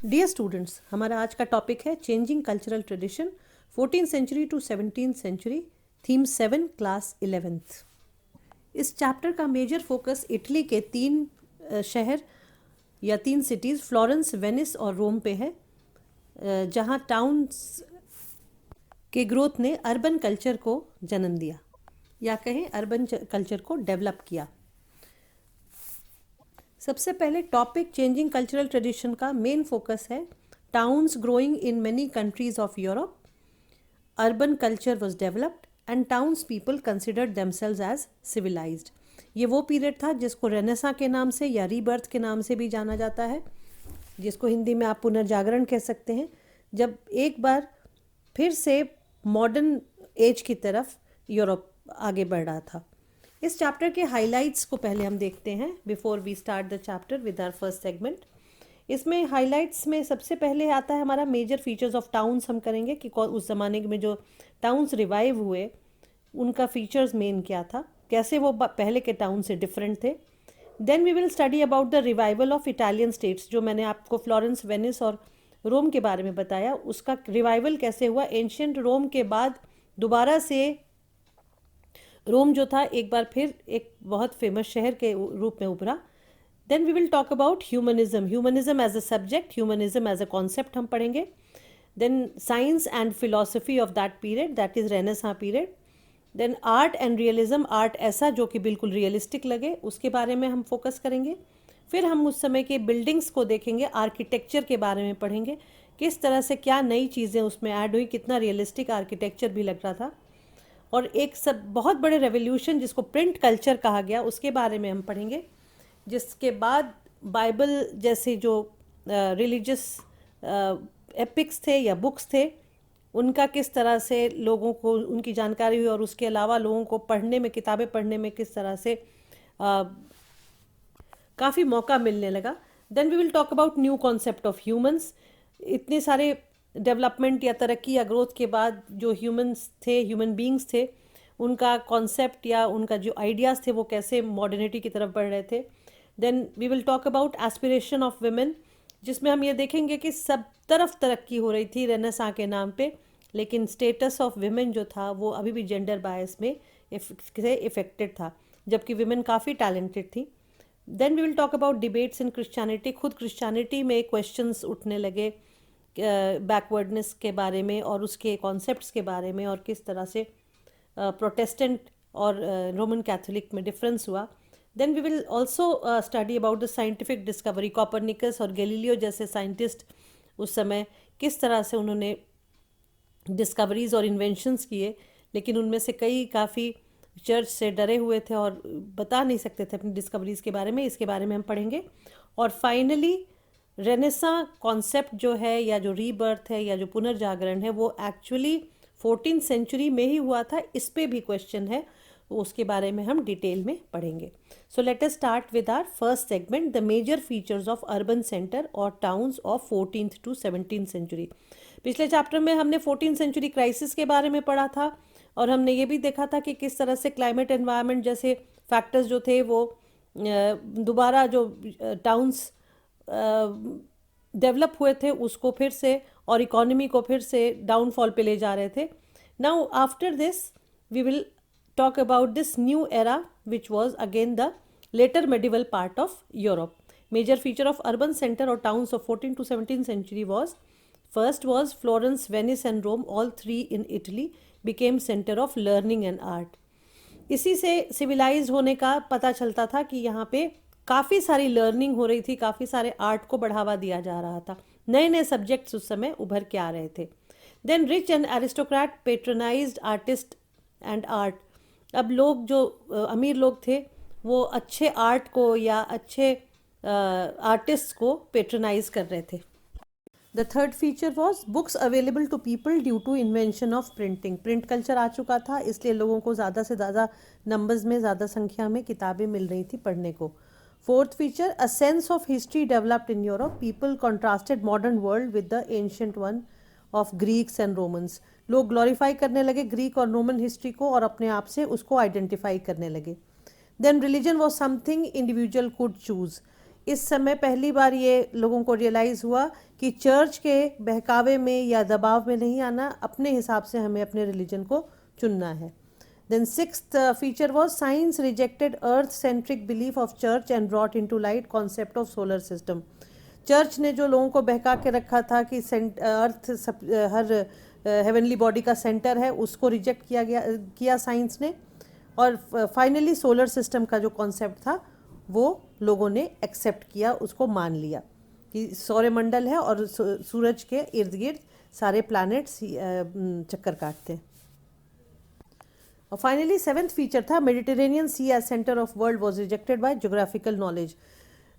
Dear students, हमारा आज का टॉपिक है changing cultural tradition 14th century to 17th century, theme 7, class 11th। इस चैप्टर का मेजर फोकस इटली के 3 शहर या 3 सिटीज़ फ्लोरेंस, वेनिस और रोम पे है, जहाँ टाउन्स के ग्रोथ ने अर्बन कल्चर को जन्म दिया या कहें अर्बन कल्चर को डेवलप किया। सबसे पहले टॉपिक चेंजिंग कल्चरल ट्रेडिशन का मेन फोकस है towns growing in many countries of Europe, urban culture was developed and towns people considered themselves as civilized. ये वो पीरियड था जिसको रेनेसा के नाम से या रीबर्थ के नाम से भी जाना जाता है, जिसको हिंदी में आप पुनर्जागरण कह सकते हैं, जब एक बार फिर से मॉडर्न एज की तरफ यूरोप आगे बढ़ रहा था। इस चैप्टर के हाइलाइट्स को पहले हम देखते हैं before we start the chapter with our first segment. इसमें हाइलाइट्स में सबसे पहले आता है हमारा मेजर फीचर्स ऑफ टाउन्स। हम करेंगे कि उस ज़माने में जो टाउन्स रिवाइव हुए उनका फीचर्स मेन क्या था, कैसे वो पहले के टाउन से डिफरेंट थे। Then we will study about the revival of Italian states, जो मैंने आपको फ्लोरेंस, वेनिस और रोम के बारे में बताया, उसका रिवाइवल कैसे हुआ। एंशियंट रोम के बाद दोबारा से रोम जो था एक बार फिर एक बहुत फेमस शहर के रूप में उभरा। Then we will talk about humanism, humanism as a subject, humanism as a concept हम पढ़ेंगे। Then science and philosophy of that period, that is renaissance period. Then art and realism, art ऐसा जो कि बिल्कुल रियलिस्टिक लगे, उसके बारे में हम फोकस करेंगे। फिर हम उस समय के बिल्डिंग्स को देखेंगे, आर्किटेक्चर के बारे में पढ़ेंगे, किस तरह से क्या नई चीज़ें उसमें ऐड हुई, कितना रियलिस्टिक आर्किटेक्चर भी लग रहा था। और एक सब बहुत बड़े रेवोल्यूशन जिसको प्रिंट कल्चर कहा गया, उसके बारे में हम पढ़ेंगे, जिसके बाद बाइबल जैसे जो रिलीजियस एपिक्स थे या बुक्स थे, उनका किस तरह से लोगों को उनकी जानकारी हुई, और उसके अलावा लोगों को पढ़ने में, किताबें पढ़ने में किस तरह से काफ़ी मौका मिलने लगा। Then we will talk about new concept of humans. इतने सारे डेवलपमेंट या तरक्की या ग्रोथ के बाद जो ह्यूमंस थे, ह्यूमन बींग्स थे, उनका कॉन्सेप्ट या उनका जो आइडियाज़ थे वो कैसे मॉडर्निटी की तरफ बढ़ रहे थे। Then we will talk about aspiration of women, जिसमें हम ये देखेंगे कि सब तरफ तरक्की हो रही थी रेनेसां के नाम पे, लेकिन स्टेटस ऑफ वुमेन जो था वो अभी भी जेंडर बायस में से इफेक्टेड था, जबकि वुमेन काफ़ी टैलेंटेड थी। Then we will talk about debates in Christianity, खुद क्रिश्चियनिटी में क्वेश्चंस उठने लगे बैकवर्डनेस के बारे में और उसके कॉन्सेप्ट्स के बारे में, और किस तरह से प्रोटेस्टेंट और रोमन कैथोलिक में डिफरेंस हुआ। Then we will also study about the scientific discovery, Copernicus और गैलीलियो जैसे साइंटिस्ट उस समय किस तरह से उन्होंने डिस्कवरीज और इन्वेंशंस किए, लेकिन उनमें से कई काफ़ी चर्च से डरे हुए थे और बता नहीं सकते थे अपनी डिस्कवरीज के बारे में। इसके बारे में हम पढ़ेंगे। और फाइनली रेनेसां कॉन्सेप्ट जो है या जो रीबर्थ है या जो पुनर्जागरण है वो एक्चुअली 14th सेंचुरी में ही हुआ था, इस पे भी क्वेश्चन है, उसके बारे में हम डिटेल में पढ़ेंगे। So let us start with our first segment, the major features of urban centre और towns of 14th to 17th century. पिछले चैप्टर में हमने 14th सेंचुरी क्राइसिस के बारे में पढ़ा था, और हमने ये भी देखा था कि किस तरह से क्लाइमेट एनवायरनमेंट जैसे फैक्टर्स जो थे वो दोबारा जो टाउन्स डेवलप हुए थे उसको फिर से, और इकोनॉमी को फिर से डाउनफॉल पे ले जा रहे थे। Now after this we will talk about this new era which was again the later medieval part of Europe. Major feature of urban centre और towns of 14th to 17th century was, first was Florence, Venice and Rome, all three in Italy became center of learning and art। इसी से civilised होने का पता चलता था कि यहाँ पे काफ़ी सारी लर्निंग हो रही थी, काफ़ी सारे आर्ट को बढ़ावा दिया जा रहा था, नए नए सब्जेक्ट्स उस समय उभर के आ रहे थे। Then rich and aristocrat patronised artist and art. अब लोग जो अमीर लोग थे वो अच्छे आर्ट को या अच्छे आर्टिस्ट को पेट्रोनाइज कर रहे थे। The third feature was books available to people due to invention of printing. Print culture आ चुका था, इसलिए लोगों को ज़्यादा से ज़्यादा नंबर्स में, ज़्यादा संख्या में किताबें मिल रही थी पढ़ने को। Fourth feature, a sense of history developed in Europe, people contrasted modern world with the ancient one of Greeks and Romans. लोग ग्लोरीफाई करने लगे ग्रीक और रोमन हिस्ट्री को और अपने आप से उसको आइडेंटिफाई करने लगे। Then religion was something individual could choose. इस समय पहली बार ये लोगों को रियलाइज़ हुआ कि चर्च के बहकावे में या दबाव में नहीं आना, अपने हिसाब से हमें अपने रिलीजन को चुनना है. Then sixth feature was science rejected earth-centric belief of church and brought into light concept of solar system. Church ने जो लोगों को बहका के रखा था कि अर्थ हर हेवनली बॉडी का सेंटर है, उसको रिजेक्ट किया साइंस ने, और फाइनली सोलर सिस्टम का जो कॉन्सेप्ट था वो लोगों ने एक्सेप्ट किया, उसको मान लिया कि सौरमंडल है और सूरज के इर्द गिर्द सारे प्लैनेट्स चक्कर काटते हैं. और फाइनली सेवेंथ फीचर था Mediterranean sea as centre of world was rejected by geographical knowledge.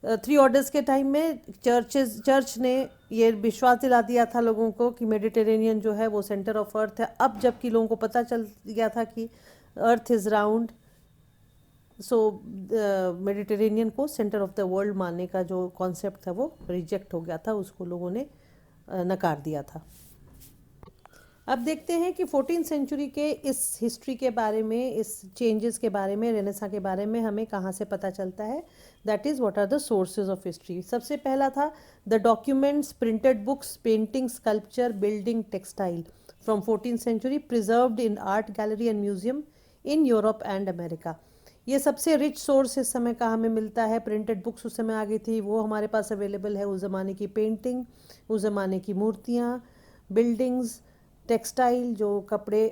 Three orders के टाइम में चर्च ने ये विश्वास दिला दिया था लोगों को कि मेडिटेरेनियन जो है वो सेंटर ऑफ अर्थ है. अब जबकि लोगों को पता चल गया था कि earth is round, so Mediterranean को सेंटर ऑफ द वर्ल्ड मानने का जो कॉन्सेप्ट था वो रिजेक्ट हो गया था, उसको लोगों ने नकार दिया था. अब देखते हैं कि 14th सेंचुरी के इस हिस्ट्री के बारे में, इस चेंजेस के बारे में, रेनेसा के बारे में हमें कहाँ से पता चलता है. That is what are the sources of history. सबसे पहला था the documents, printed books, painting, sculpture, building, textile from 14th century preserved in art gallery and museum in Europe and America. ये सबसे रिच सोर्स इस समय का हमें मिलता है. प्रिंटेड बुक्स उस समय आ गई थी, वो हमारे पास अवेलेबल है. उस ज़माने की पेंटिंग, उस ज़माने की मूर्तियाँ, बिल्डिंग्स, टेक्सटाइल जो कपड़े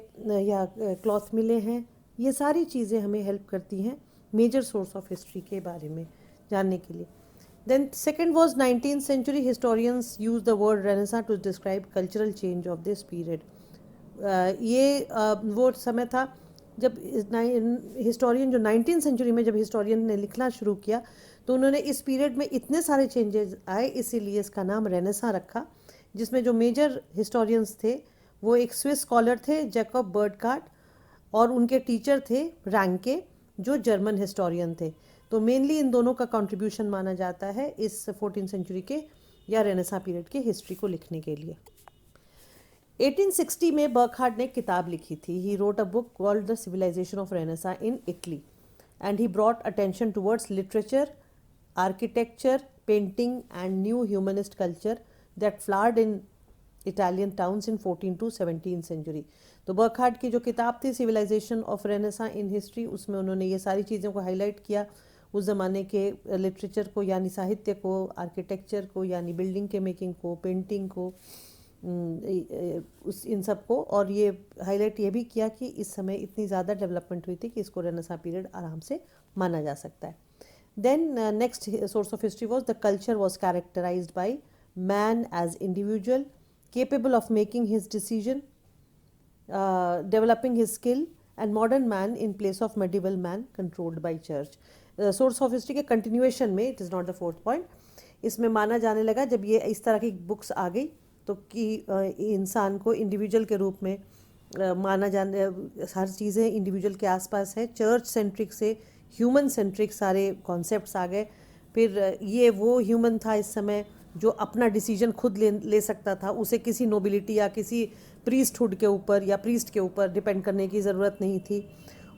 या क्लॉथ मिले हैं, ये सारी चीज़ें हमें हेल्प करती हैं मेजर सोर्स ऑफ हिस्ट्री के बारे में जानने के लिए. Then second was 19th century. Historians use the word renaissance to describe cultural change of this period. ये वो समय था जब हिस्टोरियन जो 19th सेंचुरी में जब हिस्टोरियन ने लिखना शुरू किया तो उन्होंने इस पीरियड में इतने सारे चेंजेस आए, इसीलिए इसका नाम रेनेसा रखा. जिसमें जो मेजर हिस्टोरियंस थे वो एक स्विस स्कॉलर थे जैकब बर्डकार्ट, और उनके टीचर थे रैंके जो जर्मन हिस्टोरियन थे. तो मेनली इन दोनों का कंट्रीब्यूशन माना जाता है इस 14th सेंचुरी के या रेनेसा पीरियड के हिस्ट्री को लिखने के लिए. 1860 में बर्कहार्ट ने किताब लिखी थी. He wrote a book called the civilization of renaissance in Italy and he brought attention towards literature, architecture, painting and new humanist culture that flowered in Italian towns in 14th to 17th century. तो Burckhardt की जो किताब थी civilization of renaissance in history, उसमें उन्होंने ये सारी चीज़ों को हाईलाइट किया. उस ज़माने के लिटरेचर को यानी साहित्य को, आर्किटेक्चर को यानी बिल्डिंग के मेकिंग को, पेंटिंग को, उस इन सब को, और ये हाईलाइट ये भी किया कि इस समय इतनी ज़्यादा डेवलपमेंट हुई थी कि इसको रेनेसा पीरियड आराम से माना जा सकता है. Then next source of history was the culture was characterized by man as individual, capable of making his decision, developing his skill, and modern man in place of medieval man controlled by church. Source of history के continuation में, it is not the fourth point, इसमें माना जाने लगा जब ये इस तरह की बुक्स आ गई तो कि इंसान को इंडिविजुअल के रूप में माना जाने, हर चीज़ें इंडिविजुअल के आसपास है. चर्च सेंट्रिक से ह्यूमन सेंट्रिक सारे कॉन्सेप्ट्स आ गए. फिर ये वो ह्यूमन था इस समय जो अपना डिसीजन खुद ले सकता था. उसे किसी नोबिलिटी या किसी प्रीस्टहुड के ऊपर या प्रीस्ट के ऊपर डिपेंड करने की ज़रूरत नहीं थी.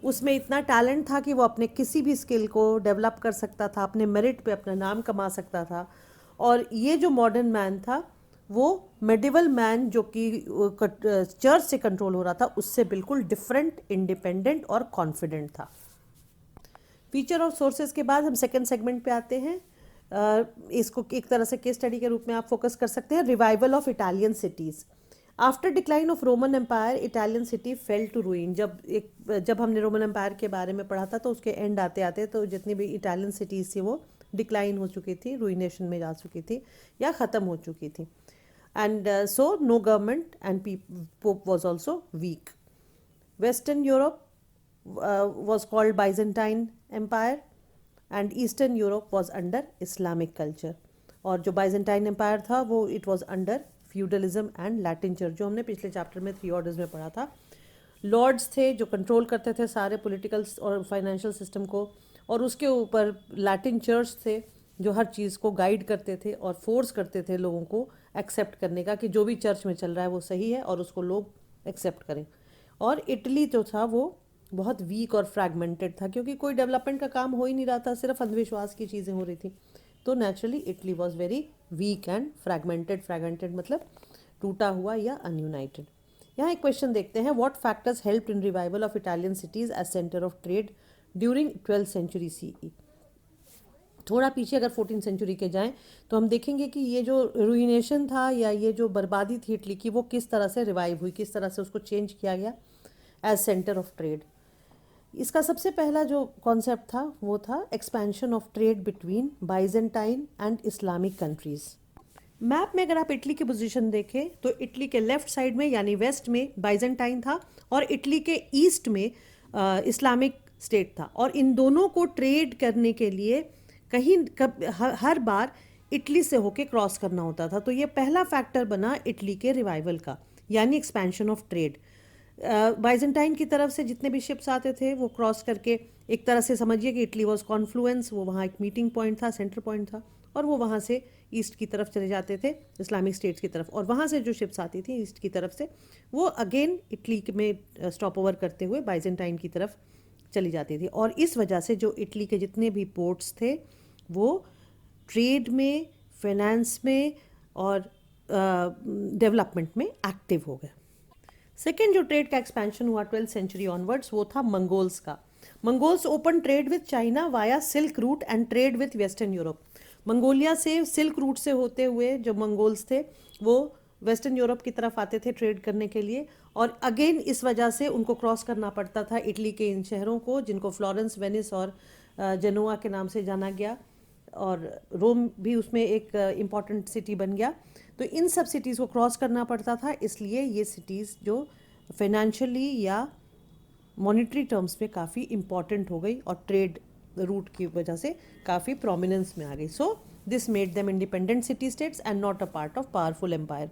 उसमें इतना टैलेंट था कि वो अपने किसी भी स्किल को डेवलप कर सकता था, अपने मेरिट पे अपना नाम कमा सकता था. और ये जो मॉडर्न मैन था वो मेडिवल मैन जो कि चर्च से कंट्रोल हो रहा था उससे बिल्कुल डिफरेंट, इंडिपेंडेंट और कॉन्फिडेंट था. फीचर और सोर्सेज के बाद हम सेकेंड सेगमेंट पे आते हैं. इसको एक तरह से केस स्टडी के रूप में आप फोकस कर सकते हैं. Revival of Italian cities. After decline of Roman empire Italian city fell to ruin. जब हमने रोमन एम्पायर के बारे में पढ़ा था तो उसके एंड आते आते तो जितनी भी इटालियन सिटीज़ थी वो डिक्लाइन हो चुकी थी, रूइनेशन में जा चुकी थी या ख़त्म हो चुकी थी. And so no government and pope was also weak. Western Europe was called Byzantine empire and eastern Europe was under Islamic culture. और जो बाइजेंटाइन एम्पायर था वो it was under feudalism and Latin church, जो हमने पिछले chapter में 3 orders में पढ़ा था. लॉर्ड्स थे जो कंट्रोल करते थे सारे पॉलिटिकल और फाइनेंशियल सिस्टम को, और उसके ऊपर लैटिन चर्च थे जो हर चीज़ को गाइड करते थे और फोर्स करते थे लोगों को एक्सेप्ट करने का कि जो भी चर्च में चल रहा है वो सही है और उसको लोग एक्सेप्ट करें. और इटली जो था वो बहुत वीक और फ्रैगमेंटेड था क्योंकि कोई डेवलपमेंट का काम हो ही नहीं रहा था, सिर्फ अंधविश्वास की चीज़ें हो रही थी. तो naturally Italy was very weak and fragmented मतलब टूटा हुआ या अनयूनाइटेड। यहाँ एक क्वेश्चन देखते हैं, what factors helped in revival of Italian cities as centre of trade during 12th century CE। थोड़ा पीछे अगर 14th सेंचुरी के जाएं तो हम देखेंगे कि ये जो रुइनेशन था या ये जो बर्बादी थी इटली की, वो किस तरह से रिवाइव हुई, किस तरह से उसको चेंज किया गया एज सेंटर ऑफ ट्रेड। इसका सबसे पहला जो कॉन्सेप्ट था वो था expansion of trade between Byzantine and Islamic countries. Map में अगर आप इटली की पोजीशन देखें तो इटली के लेफ्ट साइड में यानी वेस्ट में बाइजेंटाइन था और इटली के ईस्ट में इस्लामिक स्टेट था, और इन दोनों को ट्रेड करने के लिए हर बार इटली से होके क्रॉस करना होता था। तो ये पहला फैक्टर बना इटली के रिवाइवल का, यानी एक्सपेंशन ऑफ ट्रेड। बाइजेंटाइन की तरफ से जितने भी शिप्स आते थे वो क्रॉस करके, एक तरह से समझिए कि इटली वॉज कॉन्फ्लुएंस, वो वहाँ एक मीटिंग पॉइंट था, सेंटर पॉइंट था, और वो वहाँ से ईस्ट की तरफ चले जाते थे इस्लामिक स्टेट्स की तरफ, और वहाँ से जो शिप्स आती थी ईस्ट की तरफ से वो अगेन इटली में स्टॉप ओवर करते हुए बाइजेंटाइन की तरफ चली जाती थी। और इस वजह से जो इटली के जितने भी पोर्ट्स थे वो ट्रेड में, फाइनेंस में और डेवलपमेंट में एक्टिव हो गए। सेकेंड जो ट्रेड का एक्सपेंशन हुआ 12th सेंचुरी ऑनवर्ड्स वो था मंगोल्स का। Mongols open trade with China via silk route and trade with western Europe. Mongolia से सिल्क रूट से होते हुए जो मंगोल्स थे वो वेस्टर्न यूरोप की तरफ आते थे ट्रेड करने के लिए, और अगेन इस वजह से उनको क्रॉस करना पड़ता था इटली के इन शहरों को जिनको फ्लोरेंस, वेनिस और जेनोआ के नाम से जाना गया, और रोम भी उसमें एक इम्पॉर्टेंट सिटी बन गया। तो इन सब सिटीज़ को क्रॉस करना पड़ता था, इसलिए ये सिटीज़ जो फाइनेंशियली या मॉनेटरी टर्म्स में काफ़ी इम्पॉर्टेंट हो गई और ट्रेड रूट की वजह से काफ़ी प्रोमिनेंस में आ गई। So this made them independent city states and not a part of powerful empire.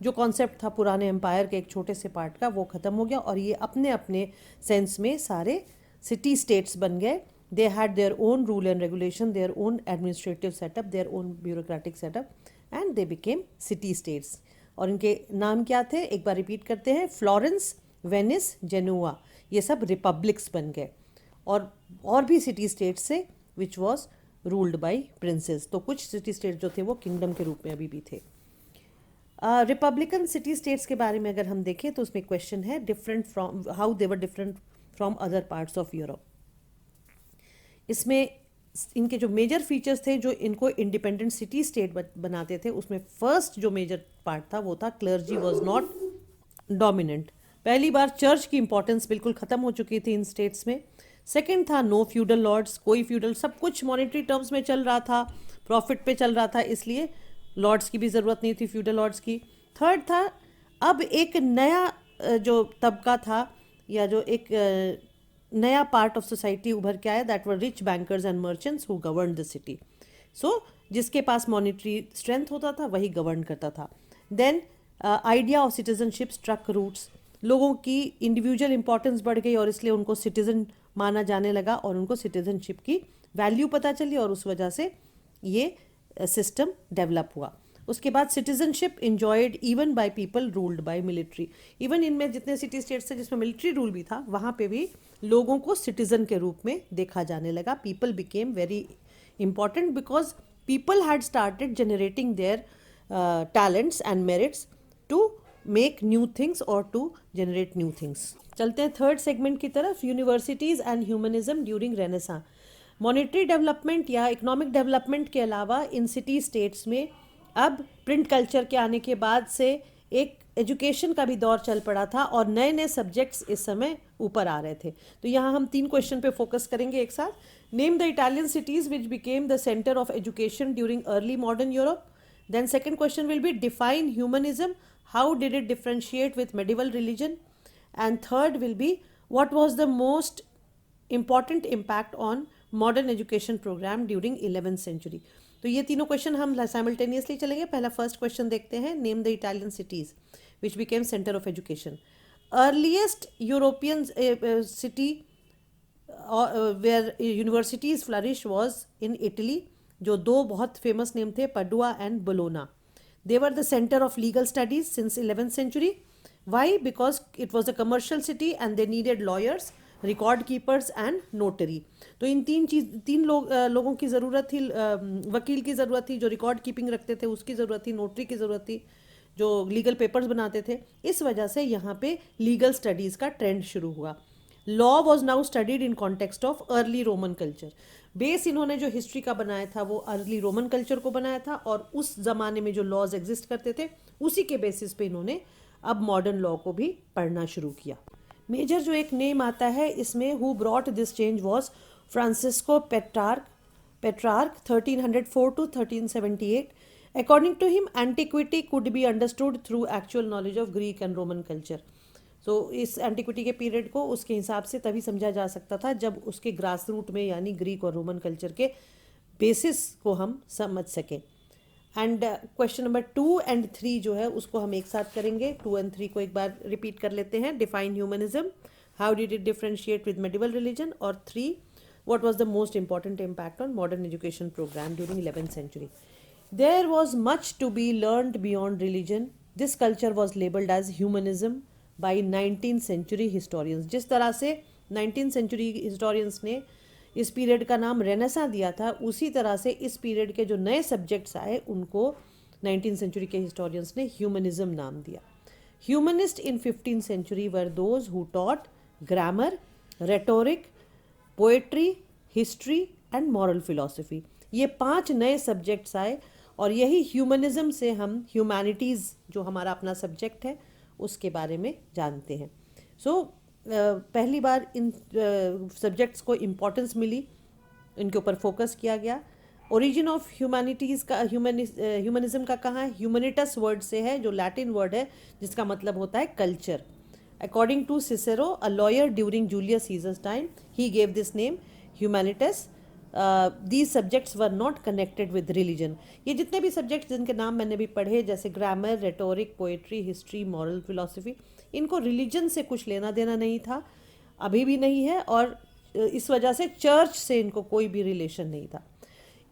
जो कॉन्सेप्ट था पुराने एम्पायर के एक छोटे से पार्ट का वो ख़त्म हो गया, और ये अपने अपने सेंस में सारे सिटी स्टेट्स बन गए। They had their own rule and regulation, their own administrative setup, their own bureaucratic setup, and they became city states. और इनके नाम क्या थे, एक बार रिपीट करते हैं, फ्लोरेंस, वेनिस, जेनोआ, ये सब रिपब्लिक्स बन गए, और भी सिटी स्टेट्स से which was ruled by princess. तो कुछ सिटी स्टेट जो थे वो किंगडम के रूप में अभी भी थे। रिपब्लिकन सिटी स्टेट्स के बारे में अगर हम देखें तो उसमें क्वेश्चन है different from how they were different from other parts of Europe. इसमें इनके जो मेजर फीचर्स थे जो इनको इंडिपेंडेंट सिटी स्टेट बनाते थे, उसमें फर्स्ट जो मेजर पार्ट था वो था क्लर्जी वॉज नॉट डोमिनेंट। पहली बार चर्च की इंपॉर्टेंस बिल्कुल ख़त्म हो चुकी थी इन स्टेट्स में। सेकंड था नो फ्यूडल लॉर्ड्स, कोई फ्यूडल, सब कुछ मॉनेटरी टर्म्स में चल रहा था, प्रॉफिट पे चल रहा था, इसलिए लॉर्ड्स की भी ज़रूरत नहीं थी, फ्यूडल लॉर्ड्स की। थर्ड था अब एक नया जो तबका था या जो एक नया पार्ट ऑफ सोसाइटी उभर के आया, that were rich bankers and merchants who govern the city. So जिसके पास मॉनेटरी स्ट्रेंथ होता था वही गवर्न करता था। Then idea of citizenship struck roots, लोगों की इंडिविजुअल इंपॉर्टेंस बढ़ गई और इसलिए उनको सिटीजन माना जाने लगा और उनको सिटीजनशिप की वैल्यू पता चली, और उस वजह से ये सिस्टम डेवलप हुआ। उसके बाद citizenship enjoyed even by people ruled by military. Even इनमें जितने सिटी स्टेट्स थे जिसमें मिलिट्री रूल भी था, वहाँ पे भी लोगों को सिटीजन के रूप में देखा जाने लगा। People became very important because people had started generating their talents and merits to make new things और टू जनरेट न्यू थिंग्स। चलते हैं थर्ड सेगमेंट की तरफ, universities and humanism during renaissance. Monetary development या इकोनॉमिक डेवलपमेंट के अलावा इन city states में अब प्रिंट कल्चर के आने के बाद से एक एजुकेशन का भी दौर चल पड़ा था और नए नए सब्जेक्ट्स इस समय ऊपर आ रहे थे। तो यहाँ हम 3 क्वेश्चन पे फोकस करेंगे एक साथ। Name the Italian cities which became the centre of education during early modern Europe. Then second question will be define humanism, how did it differentiate with medieval religion. And third will be what was the most important impact on modern education program during 11th century। तो ये तीनों question हम simultaneously चलेंगे। पहला first question देखते हैं, name the Italian cities which became centre of education. Earliest European city where universities flourish was in Italy, जो 2 बहुत फेमस नेम थे, Padua and Bologna. They were the centre of legal studies since 11th century। Why? Because it was a commercial city and they needed lawyers record keepers and notary. तो इन तीन लोगों की ज़रूरत थी। वकील की ज़रूरत थी जो रिकॉर्ड कीपिंग रखते थे, उसकी ज़रूरत थी, नोटरी की ज़रूरत थी जो लीगल पेपर्स बनाते थे। इस वजह से यहाँ पे लीगल स्टडीज़ का ट्रेंड शुरू हुआ। Law was now studied in context of early Roman culture. Base इन्होंने जो हिस्ट्री का बनाया था वो अर्ली रोमन कल्चर को बनाया था, और उस ज़माने में जो लॉज एग्जिस्ट करते थे उसी के बेसिस पे इन्होंने अब मॉडर्न लॉ को भी पढ़ना शुरू किया। मेजर जो एक नेम आता है इसमें who brought this change was Francisco Petrarch 1304 to 1378. According to him, antiquity could be understood through actual knowledge of Greek and Roman culture. तो इस एंटिक्विटी के पीरियड को उसके हिसाब से तभी समझा जा सकता था जब उसके ग्रास रूट में यानी ग्रीक और रोमन कल्चर के बेसिस को हम समझ सकें। एंड क्वेश्चन नंबर 2 and 3 जो है उसको हम एक साथ करेंगे। 2 and 3 को एक बार रिपीट कर लेते हैं। Define humanism, how did it differentiate with medieval religion, और 3 what was the most important impact on modern education program during 11th century. There was much to be learned beyond religion. This culture was labeled as humanism by 19th century historians. जिस तरह से 19th century historians ने इस period का नाम Renaissance दिया था, उसी तरह से इस पीरियड के जो नए सब्जेक्ट्स आए उनको 19th century के historians ने ह्यूमनिज्म नाम दिया। Humanists in 15th century were those who taught grammar, rhetoric, poetry, history and moral philosophy. ये 5 नए सब्जेक्ट्स आए और यही ह्यूमनिज्म से हम ह्यूमैनिटीज़ जो हमारा अपना सब्जेक्ट है उसके बारे में जानते हैं। सो पहली बार इन सब्जेक्ट्स को इम्पोर्टेंस मिली, इनके ऊपर फोकस किया गया। ओरिजिन ऑफ ह्यूमैनिटीज़ का ह्यूमनिज्म का कहाँ है? ह्यूमनिटस वर्ड से है जो लैटिन वर्ड है जिसका मतलब होता है culture. According to Cicero, a lawyer during Julius Caesar's time, he gave this name Humanitas. These subjects were not connected with religion. ये जितने भी सब्जेक्ट्स जिनके नाम मैंने भी पढ़े जैसे grammar, rhetoric, poetry, history, moral philosophy, इनको रिलीजन से कुछ लेना देना नहीं था, अभी भी नहीं है, और इस वजह से चर्च से इनको कोई भी रिलेशन नहीं था।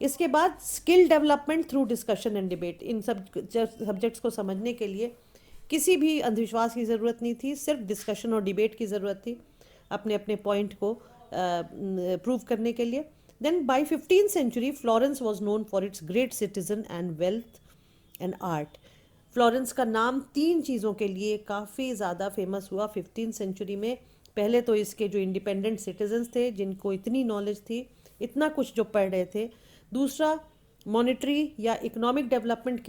इसके बाद skill development through discussion and debate. इन सब सब्जेक्ट्स को समझने के लिए किसी भी अंधविश्वास की ज़रूरत नहीं थी, सिर्फ डिस्कशन और डिबेट की ज़रूरत थी अपने अपने पॉइंट को प्रूव करने के लिए। Then by 15th century Florence was known for its great citizen and wealth and art. Florence का नाम 3 चीज़ों के लिए काफ़ी ज़्यादा फेमस हुआ 15th century में। पहले तो इसके जो इंडिपेंडेंट सिटीजन्स थे जिनको इतनी नॉलेज थी, इतना कुछ जो पढ़ रहे थे। दूसरा, मॉनेटरी या इकोनॉमिक डेवलपमेंट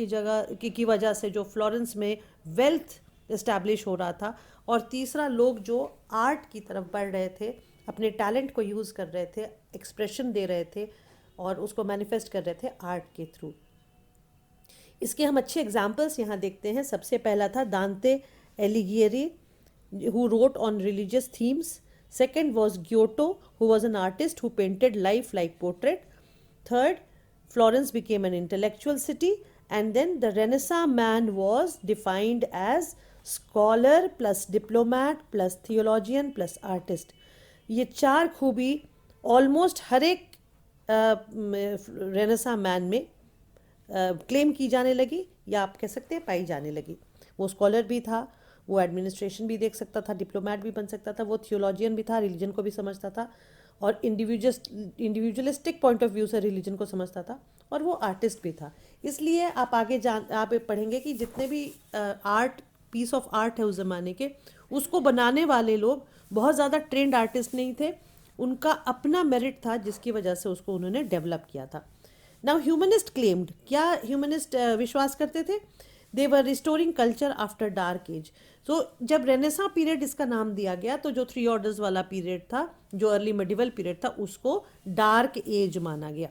की वजह से जो फ्लोरेंस में वेल्थ इस्टेब्लिश हो रहा था। और तीसरा, लोग जो आर्ट की तरफ बढ़ रहे थे, अपने टैलेंट को यूज़ कर रहे थे, एक्सप्रेशन दे रहे थे और उसको मैनिफेस्ट कर रहे थे आर्ट के थ्रू। इसके हम अच्छे एग्जाम्पल्स यहाँ देखते हैं। सबसे पहला था दांते एलिगियरी who wrote on religious themes. Second was Giotto who was an artist who painted life like portrait. Third, Florence became an intellectual city, and then the Renaissance man was defined as scholar plus diplomat plus theologian plus artist. ये 4 खूबी almost हर एक renaissance man में claim की जाने लगी, या आप कह सकते हैं पाई जाने लगी। वो स्कॉलर भी था, वो एडमिनिस्ट्रेशन भी देख सकता था, डिप्लोमेट भी बन सकता था, वो थियोलॉजियन भी था, रिलीजन को भी समझता था, और इंडिविजुअलिस्टिक पॉइंट ऑफ व्यू से रिलीजन को समझता था, और वो आर्टिस्ट भी था। इसलिए आप आप पढ़ेंगे कि जितने भी आर्ट पीस ऑफ आर्ट है उस ज़माने के, उसको बनाने वाले लोग बहुत ज़्यादा ट्रेंड आर्टिस्ट नहीं थे, उनका अपना मेरिट था जिसकी वजह से उसको उन्होंने डेवलप किया था। नाउ ह्यूमनिस्ट क्लेम्ड, क्या ह्यूमनिस्ट विश्वास करते थे? They were restoring culture after dark age. तो जब रेनेसां पीरियड इसका नाम दिया गया तो जो 3 ऑर्डर्स वाला पीरियड था, जो अर्ली मेडिवल पीरियड था, उसको डार्क एज माना गया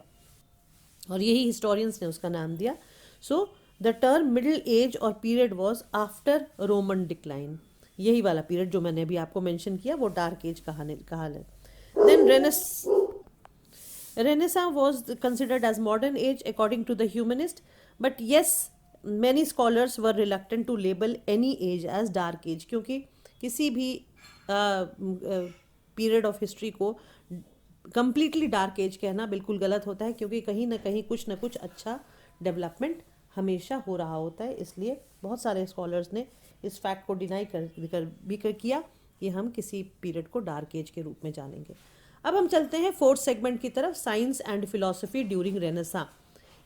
और यही हिस्टोरियंस ने उसका नाम दिया। So the term middle age और period was after Roman decline. यही वाला पीरियड जो मैंने अभी आपको मेंशन किया वो डार्क एज कहा है। Then Renaissance was considered as modern age according to the humanist, but yes, many scholars were reluctant to label any age as dark age, क्योंकि किसी भी पीरियड ऑफ हिस्ट्री को completely डार्क एज कहना बिल्कुल गलत होता है, क्योंकि कहीं ना कहीं कुछ ना कुछ अच्छा डेवलपमेंट हमेशा हो रहा होता है। इसलिए बहुत सारे स्कॉलर्स ने इस फैक्ट को डिनाई किया ये हम किसी पीरियड को डार्क एज के रूप में जानेंगे। अब हम चलते हैं फोर्थ सेगमेंट की तरफ, science and philosophy during renaissance.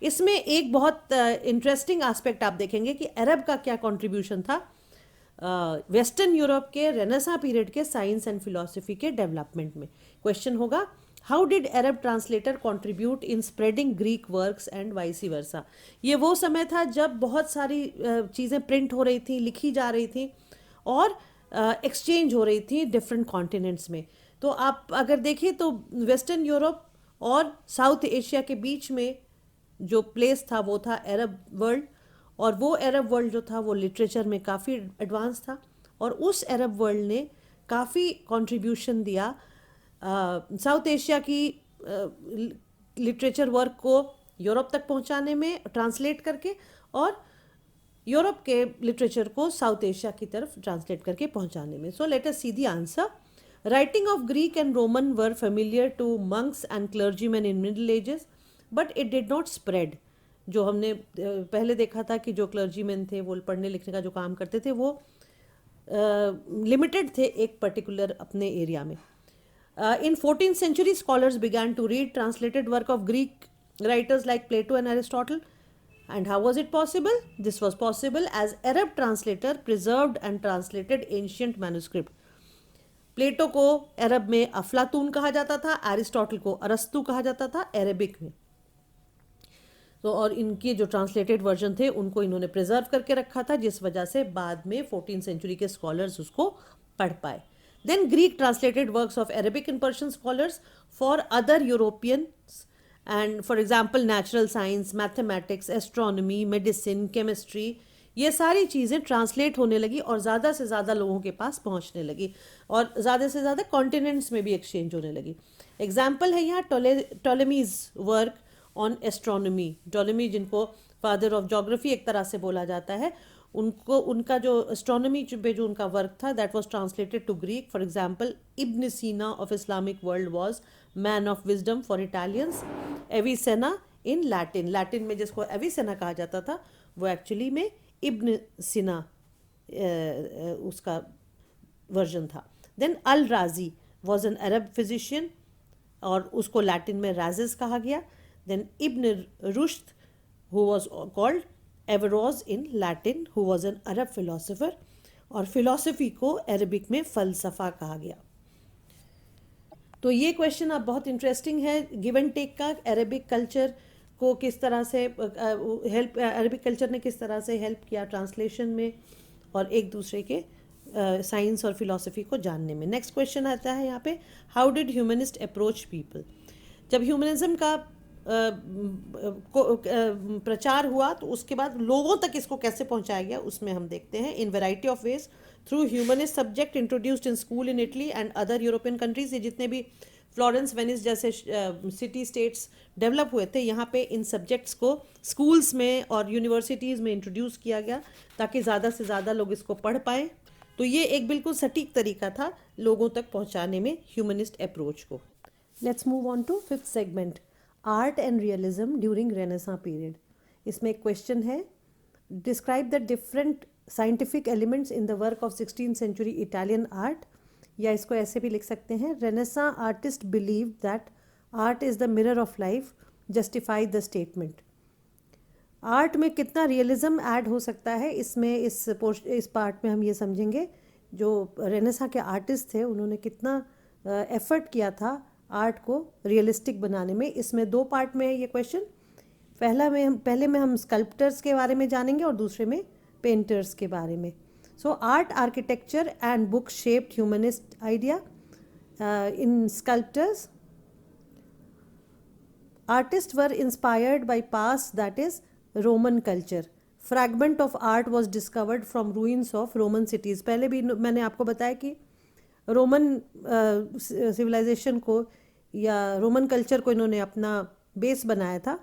इसमें एक बहुत इंटरेस्टिंग एस्पेक्ट आप देखेंगे कि अरब का क्या कंट्रीब्यूशन था वेस्टर्न यूरोप के रेनेसां पीरियड के साइंस एंड फिलॉसफी के डेवलपमेंट में। क्वेश्चन होगा, how did Arab translator contribute in spreading Greek works and vice versa. ये वो समय था जब बहुत सारी चीज़ें प्रिंट हो रही थी, लिखी जा रही थी और एक्सचेंज हो रही थी डिफरेंट कॉन्टिनेंट्स में। तो आप अगर देखिए तो वेस्टर्न यूरोप और साउथ एशिया के बीच में जो प्लेस था वो था अरब वर्ल्ड, और वो अरब वर्ल्ड जो था वो लिटरेचर में काफ़ी एडवांस था, और उस अरब वर्ल्ड ने काफ़ी कंट्रीब्यूशन दिया साउथ एशिया की लिटरेचर वर्क को यूरोप तक पहुंचाने में, ट्रांसलेट करके, और यूरोप के लिटरेचर को साउथ एशिया की तरफ ट्रांसलेट करके पहुंचाने में। So let us see the answer. Writing of Greek and Roman were familiar to monks and clergyman in middle ages, but it did not spread. जो हमने पहले देखा था कि जो क्लर्जीमैन थे वो पढ़ने लिखने का जो काम करते थे वो लिमिटेड थे एक पर्टिकुलर अपने एरिया में। In 14th century, scholars began to read translated work of Greek writers like Plato and Aristotle. And how was it possible? This was possible as Arab translator preserved and translated ancient manuscript. प्लेटो को अरब में अफलातून कहा जाता था, Aristotle को अरस्तु कहा जाता था अरेबिक में। तो और इनके जो ट्रांसलेटेड वर्जन थे उनको इन्होंने प्रिजर्व करके रखा था, जिस वजह से बाद में 14th सेंचुरी के स्कॉलर्स उसको पढ़ पाए। Then Greek translated works of Arabic and Persian scholars for other Europeans, and for example natural science, mathematics, astronomy, medicine, chemistry, ये सारी चीज़ें ट्रांसलेट होने लगी और ज़्यादा से ज़्यादा लोगों के पास पहुंचने लगी, और ज़्यादा से ज़्यादा कॉन्टिनेंट्स में भी एक्सचेंज होने लगी। एग्जाम्पल है यहाँ टोलेमीज वर्क ऑन एस्ट्रोनॉमी। टोलेमी जिनको फादर ऑफ जोग्राफी एक तरह से बोला जाता है, उनको उनका जो एस्ट्रोनॉमी पे जो उनका वर्क था that was translated to Greek. For example Ibn Sina of Islamic world was man of wisdom for Italians, Avicenna in Latin. Latin में जिसको एविसेना कहा जाता था वो एक्चुअली में इब्न सीना उसका वर्जन था। देन अल राजी वाज एन अरब फिजिशियन और उसको लैटिन में राजिस कहा गया। Then Ibn Rushd who was called Averroes in Latin who was an Arab philosopher, और फिलोसफी को अरबिक में फ़लसफ़ा कहा गया। तो ये क्वेश्चन अब बहुत इंटरेस्टिंग है गिव एंड टेक का। अरबिक कल्चर को किस तरह से अरबिक कल्चर ने किस तरह से हेल्प किया ट्रांसलेशन में और एक दूसरे के साइंस और फिलॉसफी को जानने में। नेक्स्ट क्वेश्चन आता है यहाँ पे, how did humanist approach people. जब ह्यूमनिज्म का प्रचार हुआ तो उसके बाद लोगों तक इसको कैसे पहुंचाया गया उसमें हम देखते हैं। इन variety of ways through humanist subject introduced in school in Italy and other European countries. ये जितने भी फ्लोरेंस वेनिस जैसे सिटी स्टेट्स डेवलप हुए थे, यहाँ पे इन सब्जेक्ट्स को स्कूल्स में और यूनिवर्सिटीज़ में इंट्रोड्यूस किया गया ताकि ज़्यादा से ज़्यादा लोग इसको पढ़ पाएँ। तो ये एक बिल्कुल सटीक तरीका था लोगों तक पहुँचाने में ह्यूमनिस्ट अप्रोच को। Let's move on to fifth segment, art and realism during renaissance period. इसमें एक क्वेश्चन है, describe the different scientific elements in the work of 16th century Italian art, या इसको ऐसे भी लिख सकते हैं, renaissance artist believe that art is the mirror of life, justify the statement. Art में कितना रियलिज्म ऐड हो सकता है, इसमें इस पार्ट में हम ये समझेंगे जो रेनेसां के आर्टिस्ट थे उन्होंने कितना एफर्ट किया था आर्ट को रियलिस्टिक बनाने में। इसमें दो पार्ट में है ये क्वेश्चन। पहले में हम स्कल्प्टर्स के बारे में जानेंगे और दूसरे में पेंटर्स के बारे में। So art, architecture and book shaped humanist idea. In sculptors artist were inspired by past that is Roman culture. Fragment of art was discovered from ruins of Roman cities. पहले भी मैंने आपको बताया कि रोमन सिविलाइजेशन को या Roman culture को इन्होंने अपना बेस बनाया था,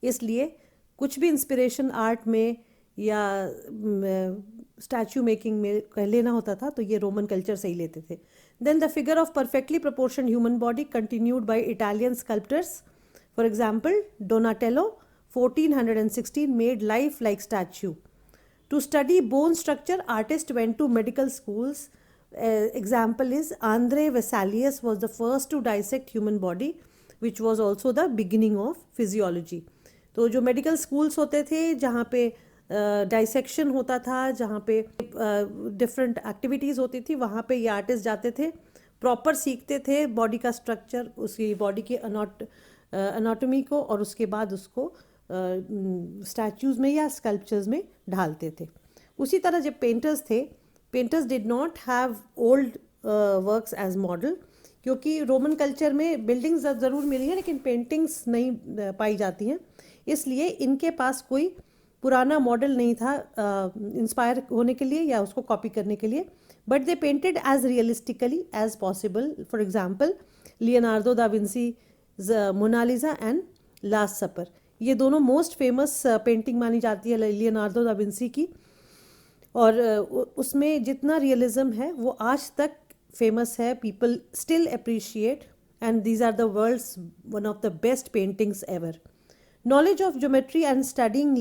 इसलिए कुछ भी इंस्पिरेशन आर्ट में या स्टैचू मेकिंग में लेना होता था तो ये रोमन कल्चर से ही लेते थे। Then the figure of perfectly proportion human body continued by Italian sculptors. For example Donatello 1416 made life like statue. To study bone structure artist went to medical schools Example is Andre Vesalius was the first to dissect human body, which was also the beginning of physiology. तो जो medical schools होते थे जहाँ पे dissection होता था, जहाँ पे डिफरेंट एक्टिविटीज़ होती थी, वहाँ पे ये आर्टिस्ट जाते थे, प्रॉपर सीखते थे बॉडी का स्ट्रक्चर, उसकी बॉडी के अनाटोमी को, और उसके बाद उसको स्टैचूज़ में या स्कल्पचर्स में ढालते थे. उसी तरह जब पेंटर्स थे, painters did not have old works as model, क्योंकि रोमन कल्चर में बिल्डिंग्स ज़रूर मिली हैं लेकिन पेंटिंग्स नहीं पाई जाती हैं, इसलिए इनके पास कोई पुराना मॉडल नहीं था इंस्पायर होने के लिए या उसको कॉपी करने के लिए. But they painted as realistically as possible. For example Leonardo da Vinci Mona Lisa and Last Supper, ये दोनों मोस्ट फेमस पेंटिंग मानी जाती है लियोनार्डो दा विंसी की, और उसमें जितना रियलिज्म है वो आज तक फेमस है. People still appreciate and these are the world's one of the best paintings ever. Knowledge of geometry and studying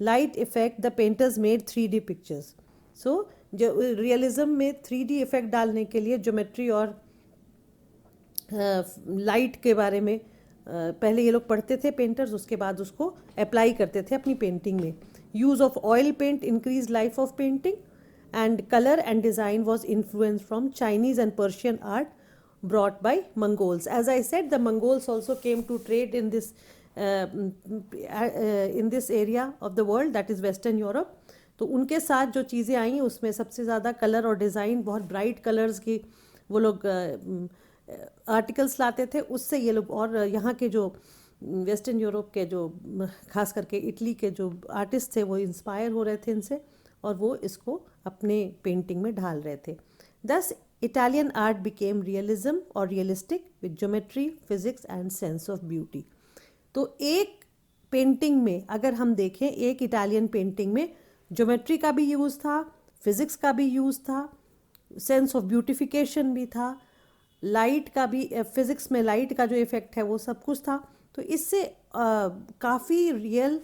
light effect, the painters made 3D pictures. So जो रियलिज्म में 3D इफेक्ट डालने के लिए geometry और light के बारे में पहले ये लोग पढ़ते थे पेंटर्स, उसके बाद उसको अप्लाई करते थे अपनी पेंटिंग में. Use of oil paint increase life of painting, and colour and design was influence from Chinese and Persian art brought by Mongols. As I said, the Mongols also came to trade in this area of the world, that is Western Europe. तो उनके साथ जो चीज़ें आई उसमें सबसे ज़्यादा colour और design, बहुत ब्राइट कलर्स की वो लोग आर्टिकल्स लाते थे, उससे ये लोग, और यहाँ के जो वेस्टर्न यूरोप के जो खास करके इटली के जो आर्टिस्ट थे वो इंस्पायर हो रहे थे इनसे, और वो इसको अपने पेंटिंग में ढाल रहे थे. दस Italian art became realism or realistic with geometry, physics and sense of beauty. तो एक पेंटिंग में अगर हम देखें, एक इटालियन पेंटिंग में ज्योमेट्री का भी यूज़ था, फिज़िक्स का भी यूज़ था, सेंस ऑफ ब्यूटिफिकेशन भी था, लाइट का भी, फिज़िक्स में लाइट का जो इफ़ेक्ट है वो सब कुछ था. तो इससे काफ़ी रियल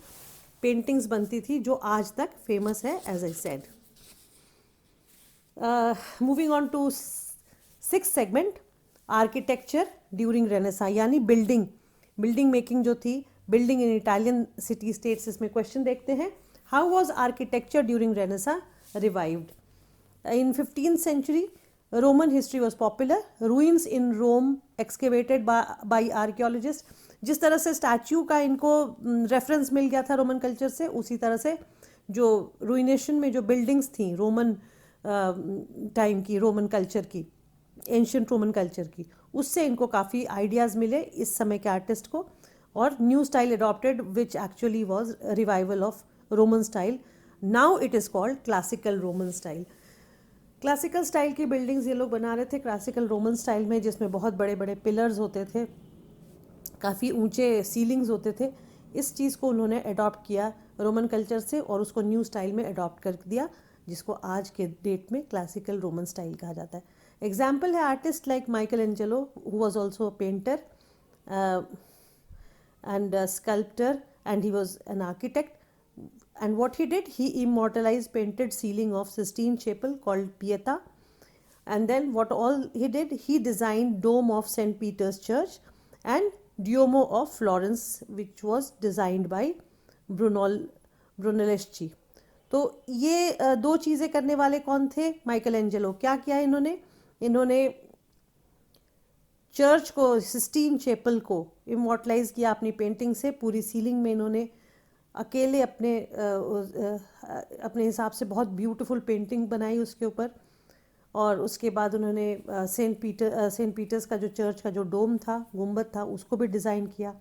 पेंटिंग्स बनती थी जो आज तक फेमस है, as I said. Moving on to 6th segment, architecture during renaissance, यानी बिल्डिंग मेकिंग जो थी, building in Italian city states. इसमें क्वेश्चन देखते हैं, how was architecture during renaissance revived. In 15th century Roman history was popular. Ruins in Rome excavated by archaeologist. जिस तरह से statue का इनको रेफरेंस मिल गया था रोमन कल्चर से, उसी तरह से जो रूइनेशन में जो बिल्डिंग्स थी रोमन टाइम की, रोमन कल्चर की, एंशियंट रोमन कल्चर की, उससे इनको काफ़ी आइडियाज़ मिले इस समय के आर्टिस्ट को, और new style adopted which actually was revival of Roman style. Now it is called classical Roman style. Classical style की बिल्डिंग्स ये लोग बना रहे थे क्लासिकल रोमन स्टाइल में, जिसमें बहुत बड़े बड़े पिलर्स होते थे, काफ़ी ऊंचे सीलिंग्स होते थे. इस चीज़ को उन्होंने अडॉप्ट किया रोमन कल्चर से और उसको न्यू स्टाइल में अडॉप्ट कर दिया, जिसको आज के डेट में क्लासिकल रोमन स्टाइल कहा जाता है. एग्जाम्पल है artist like Michael Angelo, who was also painter and sculptor, and he was an architect. And what he did, he immortalized painted ceiling of Sistine Chapel called Pieta. And then what all he did, he designed dome of St. Peter's Church and Duomo of Florence, which was designed by Brunelleschi. तो ये दो चीज़ें करने वाले कौन थे? Michael Angelo. क्या किया इन्होंने चर्च को, सिस्टीन चैपल को इमोर्टलाइज किया अपनी पेंटिंग से. पूरी सीलिंग में इन्होंने अकेले अपने हिसाब से बहुत ब्यूटीफुल पेंटिंग बनाई उसके ऊपर. और उसके बाद उन्होंने सेंट पीटर्स का जो चर्च का जो डोम था, गुंबद था, उसको भी डिज़ाइन किया.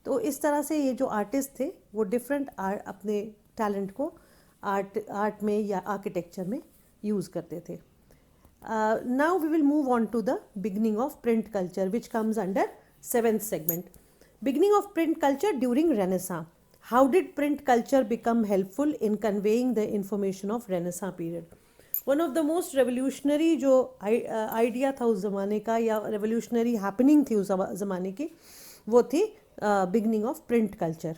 तो इस तरह से ये जो आर्टिस्ट थे वो डिफरेंट अपने टैलेंट को आर्ट में या आर्किटेक्चर में यूज़ करते थे. Now we will move on to the beginning of print culture, which comes under 7th segment. Beginning of print culture during renaissance. How did print culture become helpful in conveying the information of Renaissance period? One of the most revolutionary जो idea था उस ज़माने का, या revolutionary happening थी उस ज़माने की, वो थी बिगनिंग ऑफ प्रिंट कल्चर.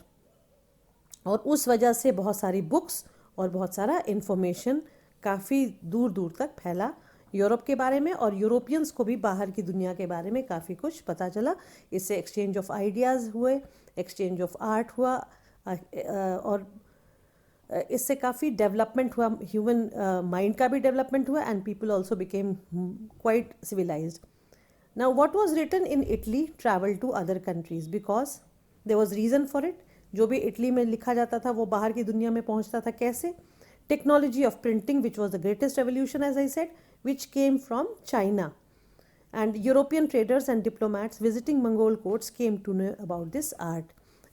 और उस वजह से बहुत सारी बुक्स और बहुत सारा इंफॉर्मेशन काफ़ी दूर दूर तक फैला यूरोप के बारे में, और यूरोपियंस को भी बाहर की दुनिया के बारे में काफ़ी कुछ पता चला। इससे एक्सचेंज ऑफ आइडियाज़ हुए, एक्सचेंज ऑफ आर्ट हुआ, और इससे काफ़ी डेवलपमेंट हुआ, ह्यूमन माइंड का भी डेवलपमेंट हुआ, and people also became quite civilized. Now, what was written in Italy traveled to other countries because there was reason for it. जो भी इटली में लिखा जाता था वो बाहर की दुनिया में पहुंचता था कैसे? Technology of printing which was the greatest revolution as I said, which came from China, and European traders and diplomats visiting Mongol courts came to know about this art.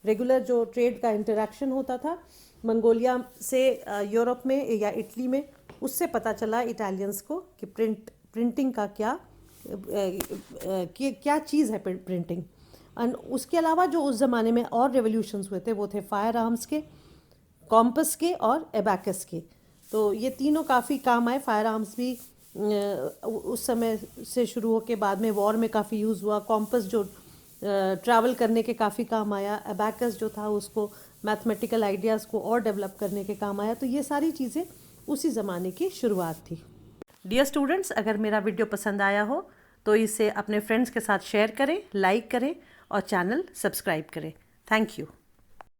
Regular जो ट्रेड का interaction होता था Mongolia से Europe में या Italy में, उससे पता चला इटालियंस को कि प्रिंटिंग का क्या चीज़ है प्रिंटिंग. एंड उसके अलावा जो उस ज़माने में और रेवोल्यूशंस हुए थे वो थे फायर आर्म्स के, कॉम्पस के और एबैकस के. तो ये तीनों काफ़ी काम आए. फायर आर्म्स भी उस समय से शुरू होकर बाद में वॉर में काफ़ी यूज़ हुआ. कॉम्पस जो ट्रैवल करने के काफ़ी काम आया. एबैकस जो था उसको मैथमेटिकल आइडियाज़ को और डेवलप करने के काम आया. तो ये सारी चीज़ें उसी ज़माने की शुरुआत थी. डियर स्टूडेंट्स, अगर मेरा वीडियो पसंद आया हो तो इसे अपने फ्रेंड्स के साथ शेयर करें, लाइक करें और चैनल सब्सक्राइब करें. Thank you.